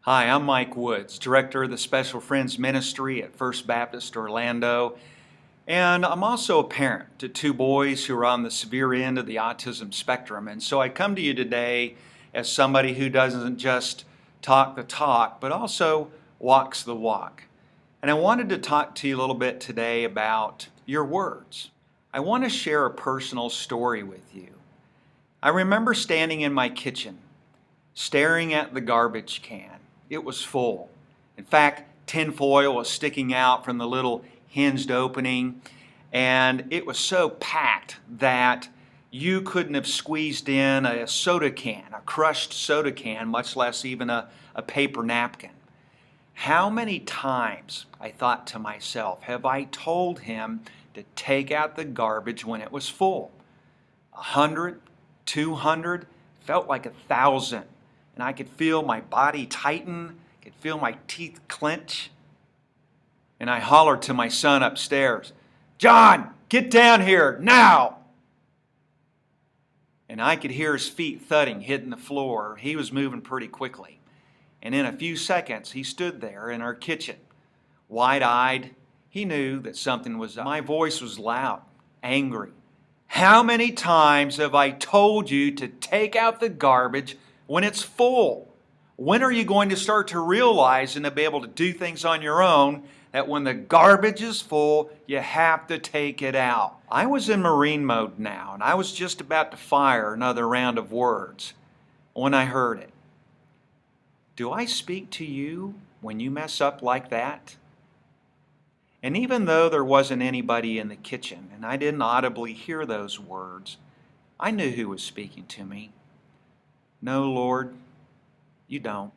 Hi, I'm Mike Woods, Director of the Special Friends Ministry at First Baptist Orlando, and I'm also a parent to two boys who are on the severe end of the autism spectrum. And so I come to you today as somebody who doesn't just talk the talk, but also walks the walk. And I wanted to talk to you a little bit today about your words. I want to share a personal story with you. I remember standing in my kitchen, staring at the garbage can. It was full. In fact, tinfoil was sticking out from the little hinged opening, and it was so packed that you couldn't have squeezed in a soda can, a crushed soda can, much less even a paper napkin. How many times, I thought to myself, have I told him to take out the garbage when it was full? 100, 200, felt like 1,000. And I could feel my body tighten, could feel my teeth clench. And I hollered to my son upstairs, "John, get down here now!" And I could hear his feet thudding, hitting the floor. He was moving pretty quickly. And in a few seconds, he stood there in our kitchen, wide-eyed. He knew that something was up. My voice was loud, angry. How many times have I told you to take out the garbage when it's full? When are you going to start to realize and to be able to do things on your own that when the garbage is full, you have to take it out? I was in Marine mode now, and I was just about to fire another round of words when I heard it. Do I speak to you when you mess up like that? And even though there wasn't anybody in the kitchen and I didn't audibly hear those words, I knew who was speaking to me. No, Lord, you don't.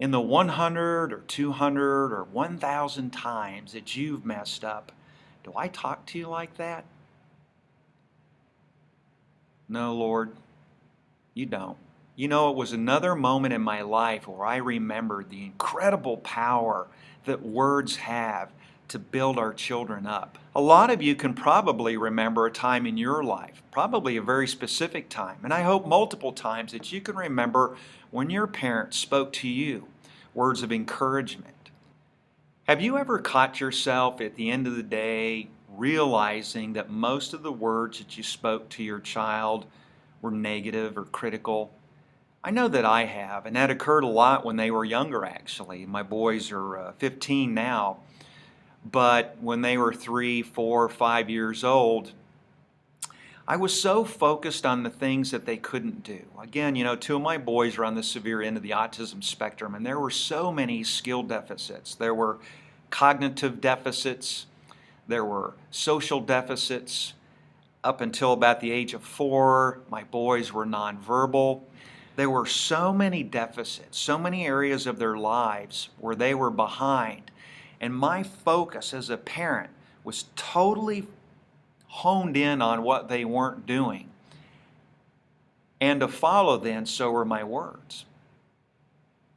In the 100 or 200 or 1,000 times that you've messed up, do I talk to you like that? No, Lord, you don't. You know, it was another moment in my life where I remembered the incredible power that words have to build our children up. A lot of you can probably remember a time in your life, probably a very specific time, and I hope multiple times that you can remember when your parents spoke to you words of encouragement. Have you ever caught yourself at the end of the day realizing that most of the words that you spoke to your child were negative or critical? I know that I have, and that occurred a lot when they were younger, actually. My boys are 15 now, but when they were 3, 4, 5 years old, I was so focused on the things that they couldn't do. Again, you know, two of my boys are on the severe end of the autism spectrum, and there were so many skill deficits. There were cognitive deficits, there were social deficits. Up until about the age of 4, my boys were nonverbal. There were so many deficits, so many areas of their lives where they were behind. And my focus as a parent was totally honed in on what they weren't doing. And to follow then, so were my words.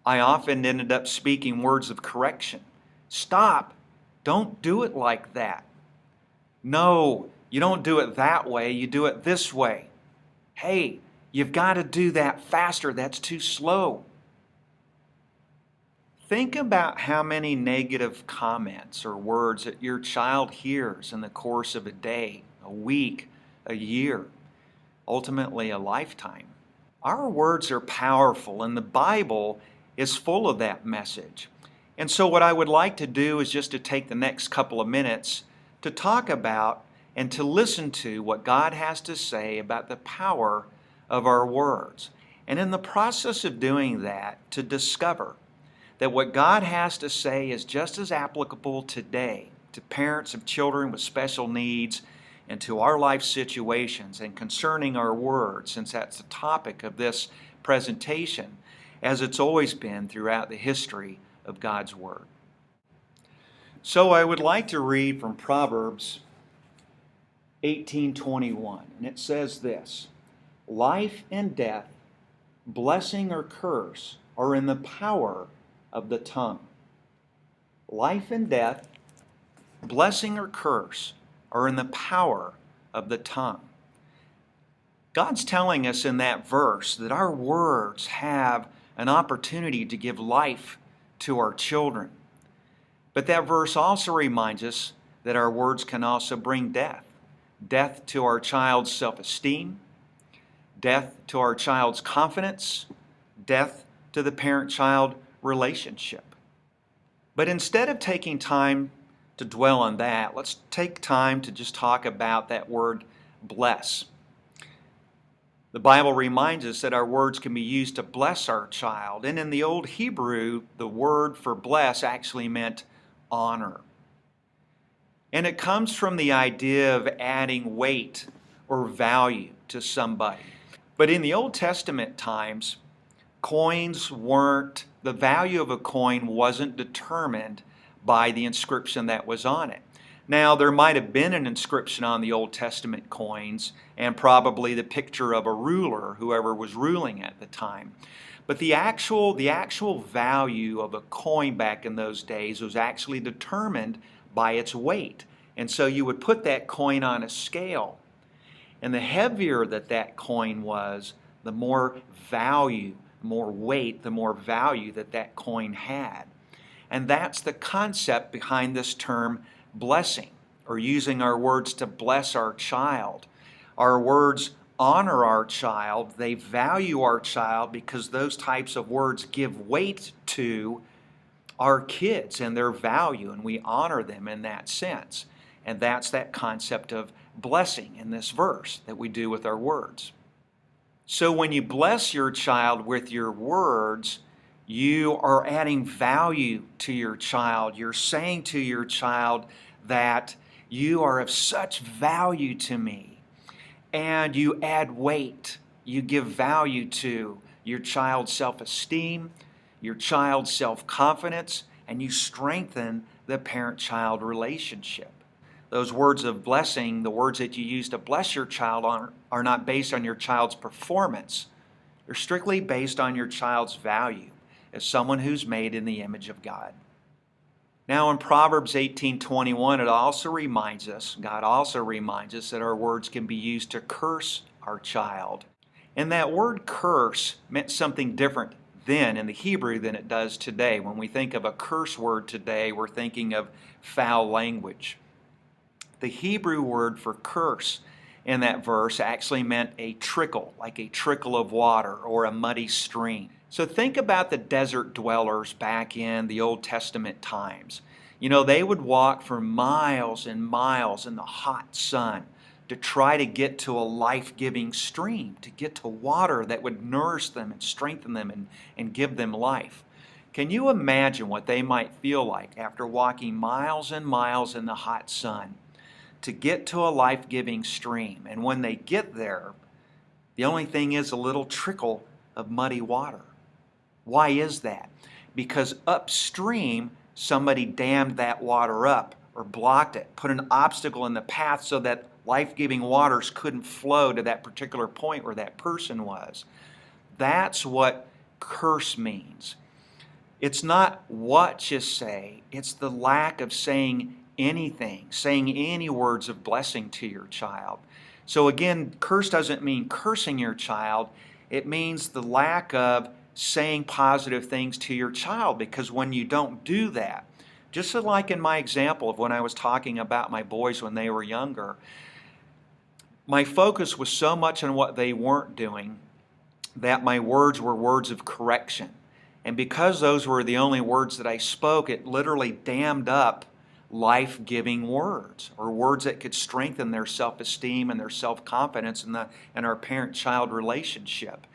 I often ended up speaking words of correction. Stop. Don't do it like that. No, you don't do it that way. You do it this way. Hey, you've got to do that faster. That's too slow. Think about how many negative comments or words that your child hears in the course of a day, a week, a year, ultimately a lifetime. Our words are powerful, and the Bible is full of that message. And so what I would like to do is just to take the next couple of minutes to talk about and to listen to what God has to say about the power of our words. And in the process of doing that, to discover that what God has to say is just as applicable today to parents of children with special needs and to our life situations and concerning our words, since that's the topic of this presentation, as it's always been throughout the history of God's Word. So I would like to read from Proverbs 18:21, and it says this: life and death, blessing or curse, are in the power of the tongue. Life and death, blessing or curse, are in the power of the tongue. God's telling us in that verse that our words have an opportunity to give life to our children. But that verse also reminds us that our words can also bring death. Death to our child's self-esteem, death to our child's confidence, death to the parent-child relationship. But instead of taking time to dwell on that, let's take time to just talk about that word bless. The Bible reminds us that our words can be used to bless our child. And in the old Hebrew, the word for bless actually meant honor. And it comes from the idea of adding weight or value to somebody. But in the Old Testament times, the value of a coin wasn't determined by the inscription that was on it. Now, there might have been an inscription on the Old Testament coins and probably the picture of a ruler, whoever was ruling at the time. But the actual value of a coin back in those days was actually determined by its weight. And so you would put that coin on a scale. And the heavier that coin was, the more value, more weight, the more value that coin had. And that's the concept behind this term blessing, or using our words to bless our child. Our words honor our child, they value our child because those types of words give weight to our kids and their value, and we honor them in that sense. And that's that concept of blessing in this verse that we do with our words. So when you bless your child with your words, you are adding value to your child. You're saying to your child that you are of such value to me. And you add weight. You give value to your child's self-esteem, your child's self-confidence, and you strengthen the parent-child relationship. Those words of blessing, the words that you use to bless your child are not based on your child's performance. They're strictly based on your child's value as someone who's made in the image of God. Now in Proverbs 18:21, God also reminds us that our words can be used to curse our child. And that word curse meant something different then in the Hebrew than it does today. When we think of a curse word today, we're thinking of foul language. The Hebrew word for curse in that verse actually meant a trickle, like a trickle of water or a muddy stream. So think about the desert dwellers back in the Old Testament times. You know, they would walk for miles and miles in the hot sun to try to get to a life-giving stream, to get to water that would nourish them and strengthen them and give them life. Can you imagine what they might feel like after walking miles and miles in the hot sun to get to a life-giving stream? And when they get there, the only thing is a little trickle of muddy water. Why is that? Because upstream, somebody dammed that water up or blocked it, put an obstacle in the path so that life-giving waters couldn't flow to that particular point where that person was. That's what curse means. It's not what you say, it's the lack of saying anything, saying any words of blessing to your child. So again, curse doesn't mean cursing your child, it means the lack of saying positive things to your child, because when you don't do that, just like in my example of when I was talking about my boys when they were younger, my focus was so much on what they weren't doing that my words were words of correction. And because those were the only words that I spoke, it literally dammed up life-giving words, or words that could strengthen their self-esteem and their self-confidence in our parent-child relationship.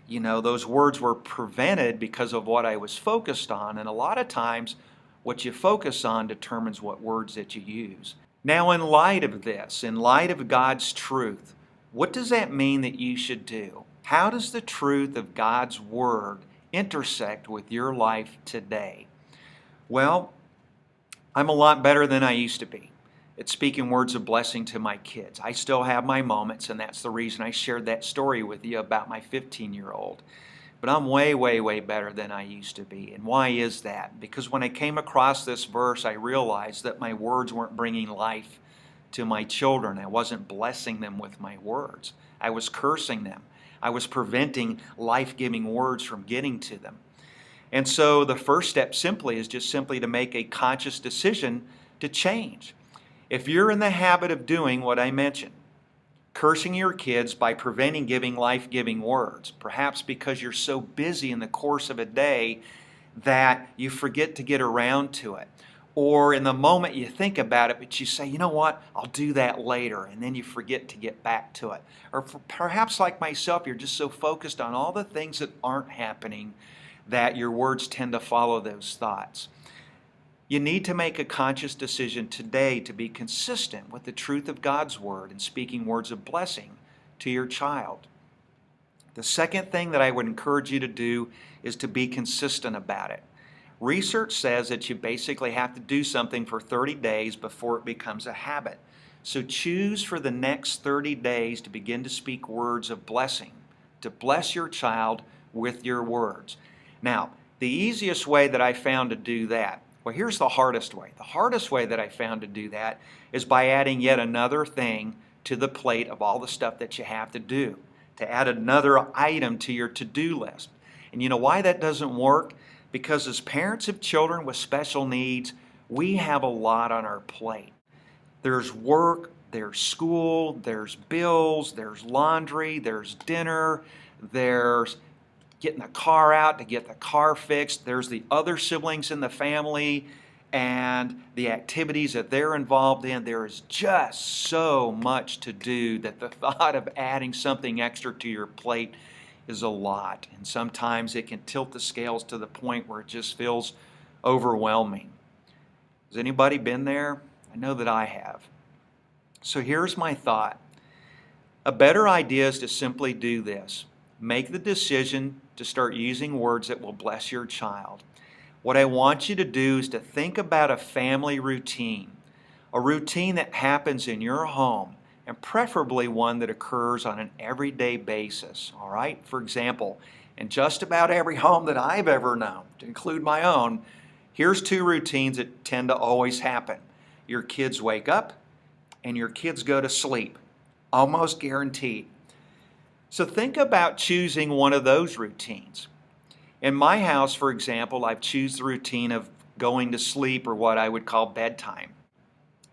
You know, those words were prevented because of what I was focused on, and a lot of times what you focus on determines what words that you use. Now, in light of this, in light of God's truth, what does that mean that you should do? How does the truth of God's Word intersect with your life today? Well, I'm a lot better than I used to be at speaking words of blessing to my kids. I still have my moments, and that's the reason I shared that story with you about my 15-year-old. But I'm way, way, way better than I used to be. And why is that? Because when I came across this verse, I realized that my words weren't bringing life to my children. I wasn't blessing them with my words. I was cursing them. I was preventing life-giving words from getting to them. And so the first step simply is just simply to make a conscious decision to change. If you're in the habit of doing what I mentioned, cursing your kids by preventing giving life-giving words, perhaps because you're so busy in the course of a day that you forget to get around to it. Or in the moment you think about it, but you say, you know what, I'll do that later, and then you forget to get back to it. Or perhaps like myself, you're just so focused on all the things that aren't happening that your words tend to follow those thoughts. You need to make a conscious decision today to be consistent with the truth of God's Word and speaking words of blessing to your child. The second thing that I would encourage you to do is to be consistent about it. Research says that you basically have to do something for 30 days before it becomes a habit. So choose for the next 30 days to begin to speak words of blessing, to bless your child with your words. Now, the easiest way that I found to do that, well, here's the hardest way. The hardest way that I found to do that is by adding yet another thing to the plate of all the stuff that you have to do, to add another item to your to-do list. And you know why that doesn't work? Because as parents of children with special needs, we have a lot on our plate. There's work, there's school, there's bills, there's laundry, there's dinner, there's getting the car out to get the car fixed, there's the other siblings in the family and the activities that they're involved in. There is just so much to do that the thought of adding something extra to your plate is a lot. And sometimes it can tilt the scales to the point where it just feels overwhelming. Has anybody been there? I know that I have. So here's my thought. A better idea is to simply do this. Make the decision to start using words that will bless your child. What I want you to do is to think about a family routine, a routine that happens in your home, and preferably one that occurs on an everyday basis, all right? For example, in just about every home that I've ever known, to include my own, here's two routines that tend to always happen. Your kids wake up and your kids go to sleep, almost guaranteed. So think about choosing one of those routines. In my house, for example, I've chosen the routine of going to sleep, or what I would call bedtime,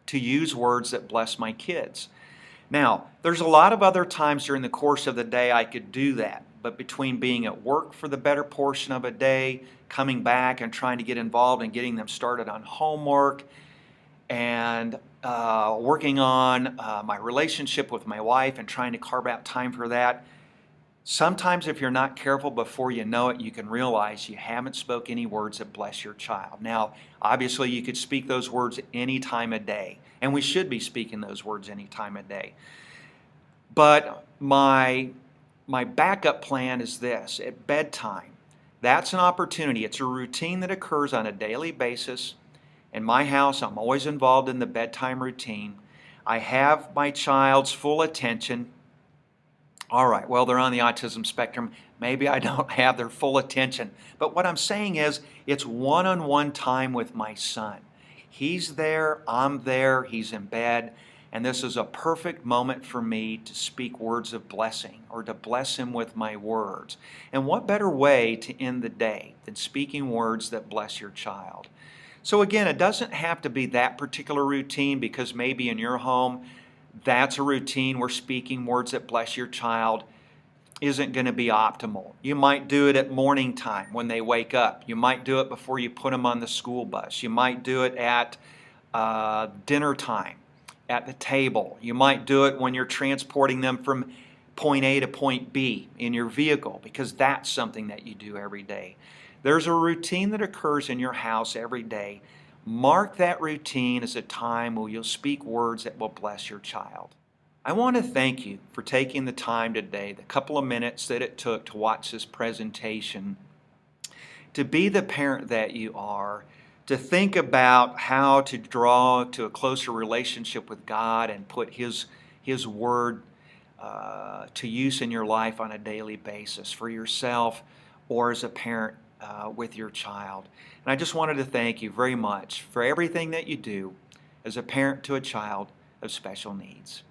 to use words that bless my kids. Now, there's a lot of other times during the course of the day I could do that, but between being at work for the better portion of a day, coming back and trying to get involved and getting them started on homework, and working on my relationship with my wife and trying to carve out time for that, sometimes if you're not careful, before you know it, you can realize you haven't spoke any words that bless your child. Now, obviously, you could speak those words any time of day, and we should be speaking those words any time of day. But my backup plan is this: at bedtime, that's an opportunity. It's a routine that occurs on a daily basis. In my house, I'm always involved in the bedtime routine. I have my child's full attention. All right, well, they're on the autism spectrum. Maybe I don't have their full attention. But what I'm saying is, it's one-on-one time with my son. He's there, I'm there, he's in bed, and this is a perfect moment for me to speak words of blessing, or to bless him with my words. And what better way to end the day than speaking words that bless your child? So again, it doesn't have to be that particular routine, because maybe in your home, that's a routine where speaking words that bless your child isn't going to be optimal. You might do it at morning time when they wake up. You might do it before you put them on the school bus. You might do it at dinner time, at the table. You might do it when you're transporting them from point A to point B in your vehicle, because that's something that you do every day. There's a routine that occurs in your house every day. Mark that routine as a time where you'll speak words that will bless your child. I want to thank you for taking the time today, the couple of minutes that it took to watch this presentation, to be the parent that you are, to think about how to draw to a closer relationship with God and put His Word to use in your life on a daily basis for yourself or as a parent with your child. And I just wanted to thank you very much for everything that you do as a parent to a child of special needs.